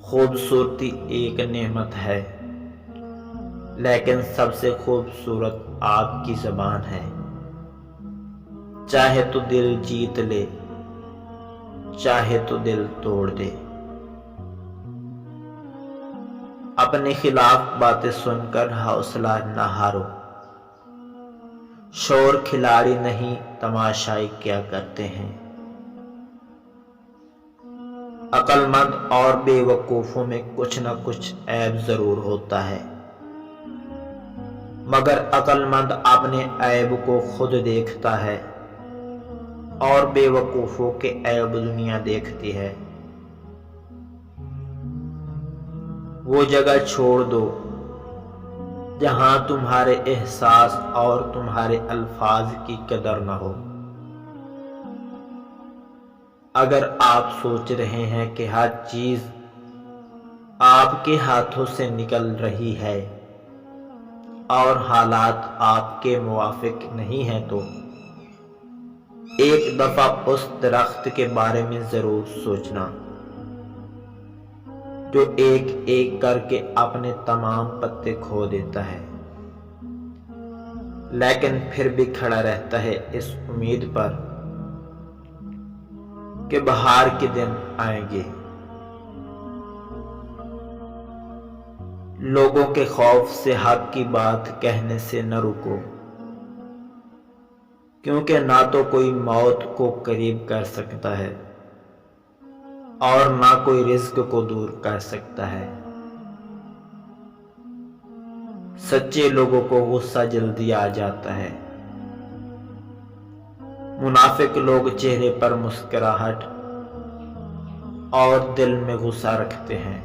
خوبصورتی ایک نعمت ہے، لیکن سب سے خوبصورت آپ کی زبان ہے۔ چاہے تو دل جیت لے، چاہے تو دل توڑ دے۔ اپنے خلاف باتیں سن کر حوصلہ نہ ہارو، شور کھلاڑی نہیں تماشائی کیا کرتے ہیں۔ عقل مند اور بے وقوفوں میں کچھ نہ کچھ عیب ضرور ہوتا ہے، مگر عقل مند اپنے عیب کو خود دیکھتا ہے اور بے وقوفوں کے عیب دنیا دیکھتی ہے۔ وہ جگہ چھوڑ دو جہاں تمہارے احساس اور تمہارے الفاظ کی قدر نہ ہو۔ اگر آپ سوچ رہے ہیں کہ ہر چیز آپ کے ہاتھوں سے نکل رہی ہے اور حالات آپ کے موافق نہیں ہیں تو ایک دفعہ اس درخت کے بارے میں ضرور سوچنا جو ایک ایک کر کے اپنے تمام پتے کھو دیتا ہے، لیکن پھر بھی کھڑا رہتا ہے اس امید پر کہ بہار کے دن آئیں گے۔ لوگوں کے خوف سے حق کی بات کہنے سے نہ رکو، کیونکہ نہ تو کوئی موت کو قریب کر سکتا ہے اور نہ کوئی رزق کو دور کر سکتا ہے۔ سچے لوگوں کو غصہ جلدی آ جاتا ہے، منافق لوگ چہرے پر مسکراہٹ اور دل میں غصہ رکھتے ہیں۔